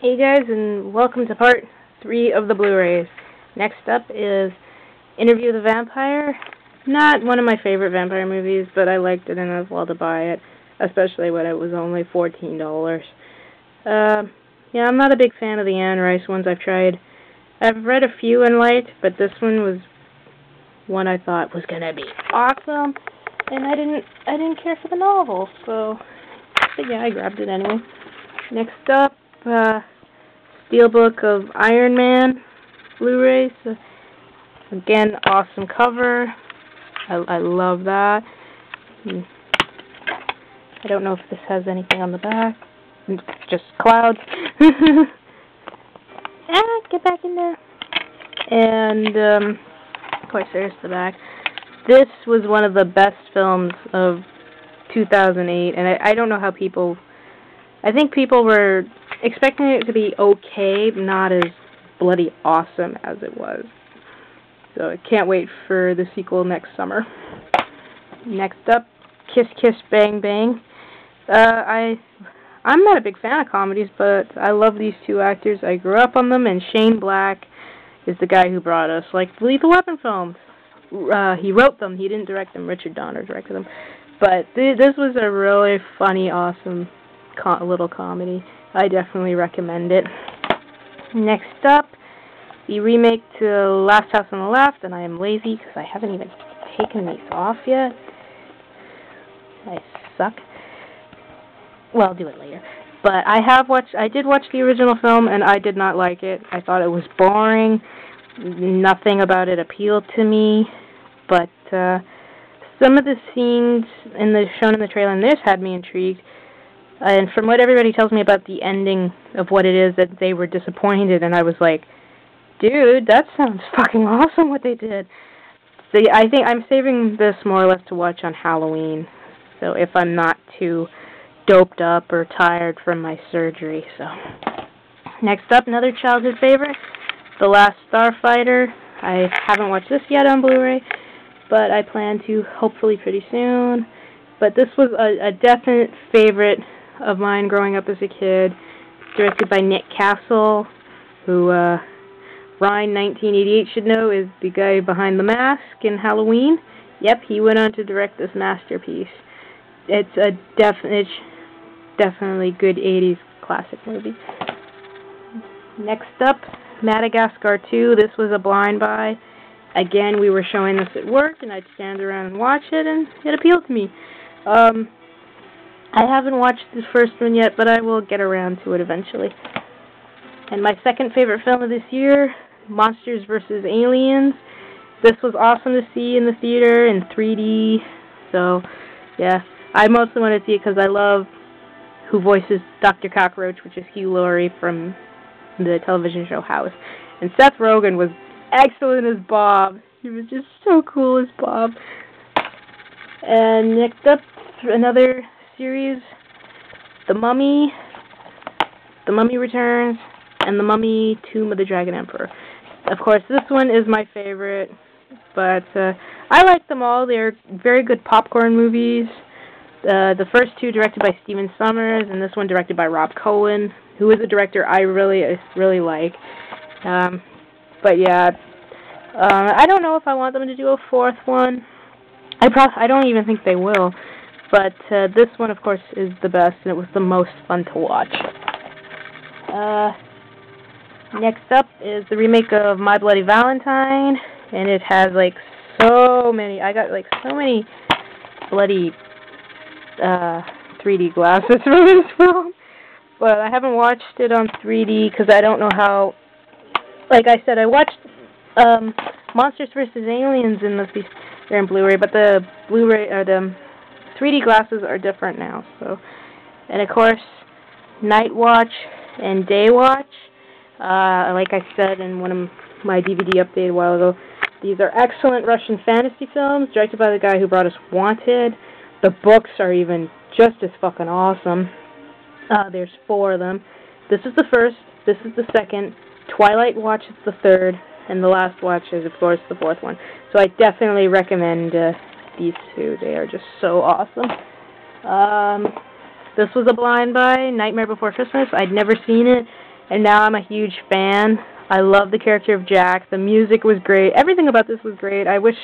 Hey guys, and welcome to part 3 of the Blu-Rays. Next up is Interview with the Vampire. Not one of my favorite vampire movies, but I liked it enough well to buy it, especially when it was only $14. Yeah, I'm not a big fan of the Anne Rice ones I've tried. I've read a few and liked, but this one was one I thought was gonna be awesome, and I didn't care for the novel, but yeah, I grabbed it anyway. Next up, Steelbook of Iron Man Blu-rays. Again, awesome cover. I love that. I don't know if this has anything on the back. It's just clouds. Get back in there. And, of course, there's the back. This was one of the best films of 2008, and I don't know how people... I think people were expecting it to be okay, not as bloody awesome as it was. So I can't wait for the sequel next summer. Next up, Kiss Kiss Bang Bang. I'm not a big fan of comedies, but I love these two actors. I grew up on them, and Shane Black is the guy who brought us, like, the Lethal Weapon films. He wrote them. He didn't direct them. Richard Donner directed them. But this was a really funny, awesome little comedy. I definitely recommend it. Next up, the remake to Last House on the Left, and I am lazy because I haven't even taken these off yet. I suck. Well, I'll do it later. But I did watch the original film, and I did not like it. I thought it was boring. Nothing about it appealed to me. But some of the scenes shown in the trailer in this had me intrigued. And from what everybody tells me about the ending of what it is, that they were disappointed, and I was like, dude, that sounds fucking awesome what they did. So yeah, I think I'm saving this more or less to watch on Halloween, so if I'm not too doped up or tired from my surgery. So next up, another childhood favorite, The Last Starfighter. I haven't watched this yet on Blu-ray, but I plan to hopefully pretty soon. But this was a definite favorite of mine growing up as a kid. Directed by Nick Castle, who Ryan 1988 should know is the guy behind The Mask and Halloween. Yep, he went on to direct this masterpiece. It's a definitely good 80s classic movie. Next up, Madagascar 2. This was a blind buy. Again, we were showing this at work, and I'd stand around and watch it, and it appealed to me. I haven't watched the first one yet, but I will get around to it eventually. And my second favorite film of this year, Monsters vs. Aliens. This was awesome to see in the theater in 3D. So, yeah, I mostly want to see it because I love who voices Dr. Cockroach, which is Hugh Laurie from the television show House. And Seth Rogen was excellent as Bob. He was just so cool as Bob. And next up, another series, The Mummy Returns, and The Mummy, Tomb of the Dragon Emperor. Of course, this one is my favorite, but I like them all. They're very good popcorn movies. The first two directed by Stephen Sommers, and this one directed by Rob Cohen, who is a director I really like. But yeah, I don't know if I want them to do a fourth one. I don't even think they will. But this one, of course, is the best, and it was the most fun to watch. Next up is the remake of My Bloody Valentine, and it has, like, so many bloody 3D glasses for this film. But I haven't watched it on 3D because I don't know how... Like I said, I watched Monsters vs. Aliens in they're in Blu-ray, but the Blu-ray or the 3D glasses are different now. So, and of course, Night Watch and Day Watch. Like I said in one of my DVD update a while ago, these are excellent Russian fantasy films directed by the guy who brought us Wanted. The books are even just as fucking awesome. There's 4 of them. This is the first. This is the second. Twilight Watch is the third. And The Last Watch is, of course, the 4th one. So I definitely recommend these two. They are just so awesome. This was a blind buy, Nightmare Before Christmas. I'd never seen it, and now I'm a huge fan. I love the character of Jack. The music was great. Everything about this was great. I wish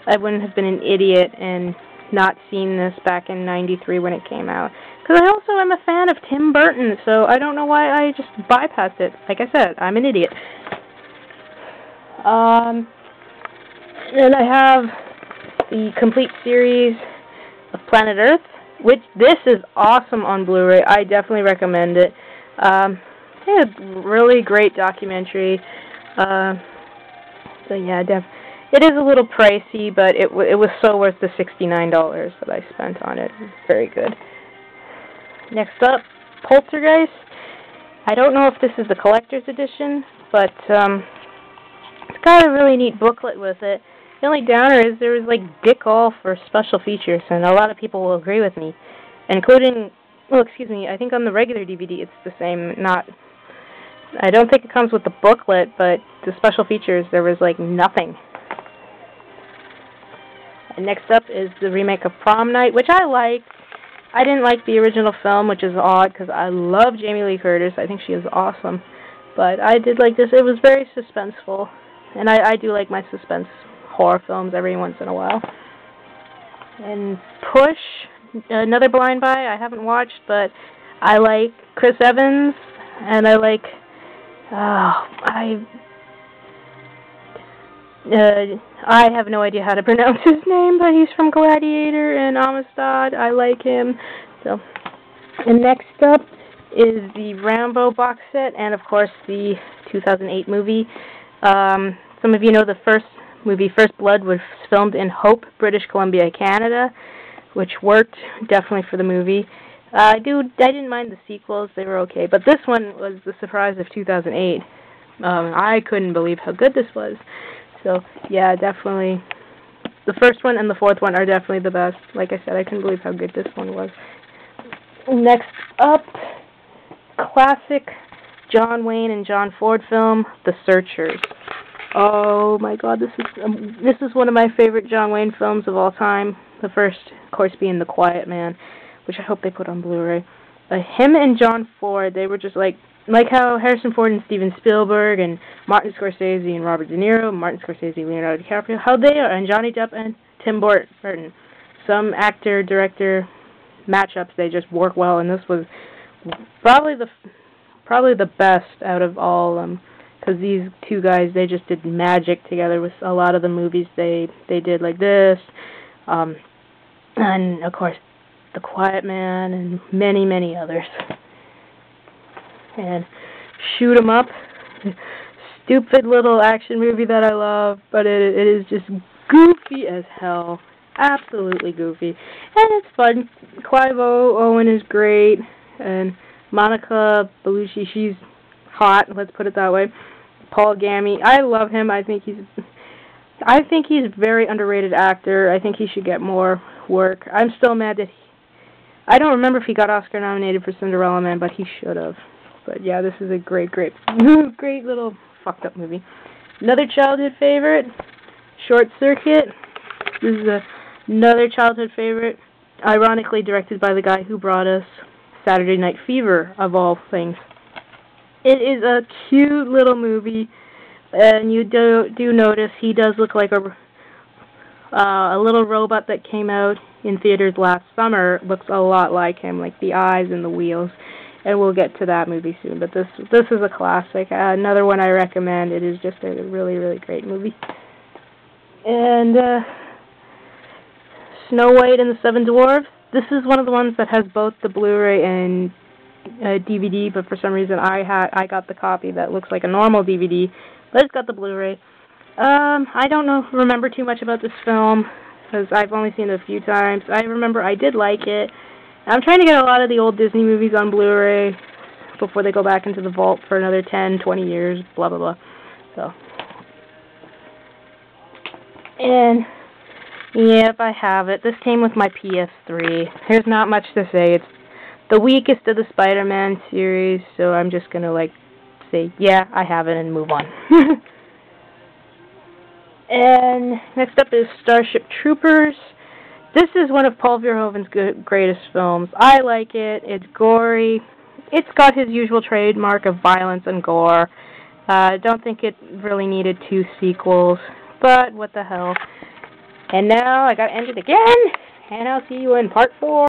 I wouldn't have been an idiot and not seen this back in '93 when it came out. Because I also am a fan of Tim Burton, so I don't know why I just bypassed it. Like I said, I'm an idiot. And I have the complete series of Planet Earth, which this is awesome on Blu-ray. I definitely recommend it. It's a really great documentary. So yeah, it is a little pricey, but it was so worth the $69 that I spent on it. It was very good. Next up, Poltergeist. I don't know if this is the collector's edition, but it's got a really neat booklet with it. The only downer is there was like dick all for special features, and a lot of people will agree with me, including, well, excuse me, I think on the regular DVD it's the same. I don't think it comes with the booklet, but the special features there was like nothing. And next up is the remake of Prom Night, which I liked. I didn't like the original film, which is odd because I love Jamie Lee Curtis. I think she is awesome. But I did like this. It was very suspenseful. And I do like my suspense horror films every once in a while. And Push, another blind buy I haven't watched, but I like Chris Evans, and I like, I have no idea how to pronounce his name, but he's from Gladiator and Amistad. I like him. So, and next up is the Rambo box set, and of course the 2008 movie. Some of you know the first movie, First Blood, was filmed in Hope, British Columbia, Canada, which worked definitely for the movie. I didn't mind the sequels; they were okay, but this one was the surprise of 2008. I couldn't believe how good this was. So, yeah, definitely. The first one and the fourth one are definitely the best. Like I said, I couldn't believe how good this one was. Next up, classic John Wayne and John Ford film, The Searchers. Oh my God, this is one of my favorite John Wayne films of all time. The first, of course, being The Quiet Man, which I hope they put on Blu-ray. Him and John Ford, they were just like how Harrison Ford and Steven Spielberg and Martin Scorsese and Robert De Niro, Martin Scorsese, Leonardo DiCaprio, how they are, and Johnny Depp and Tim Burton. Some actor-director matchups, they just work well, and this was probably the best out of all of them, because these two guys, they just did magic together with a lot of the movies they did, like this, and of course The Quiet Man and many, many others. And Shoot 'em Up, stupid little action movie that I love, but it is just goofy as hell, absolutely goofy, and it's fun. Clive Owen is great, and Monica Bellucci, she's hot, let's put it that way. Paul Gamy, I love him. I think he's a very underrated actor. I think he should get more work. I'm still mad that I don't remember if he got Oscar nominated for Cinderella Man, but he should have. But yeah, this is a great little fucked up movie. Another childhood favorite, Short Circuit. This is another childhood favorite, ironically directed by the guy who brought us Saturday Night Fever, of all things. It is a cute little movie, and you do notice he does look like a little robot that came out in theaters last summer. Looks a lot like him, like the eyes and the wheels. And we'll get to that movie soon. But this is a classic. Another one I recommend. It is just a really, really great movie. And Snow White and the Seven Dwarfs. This is one of the ones that has both the Blu-ray and DVD, but for some reason I got the copy that looks like a normal DVD, but it's got the Blu-ray. I don't remember too much about this film, because I've only seen it a few times. I remember I did like it. I'm trying to get a lot of the old Disney movies on Blu-ray before they go back into the vault for another 10, 20 years, blah, blah, blah. So, and, yep, I have it. This came with my PS3. There's not much to say. It's the weakest of the Spider-Man series, so I'm just gonna, say, yeah, I have it, and move on. And next up is Starship Troopers. This is one of Paul Verhoeven's greatest films. I like it. It's gory. It's got his usual trademark of violence and gore. I don't think it really needed 2 sequels, but what the hell. And now I gotta end it again, and I'll see you in part 4.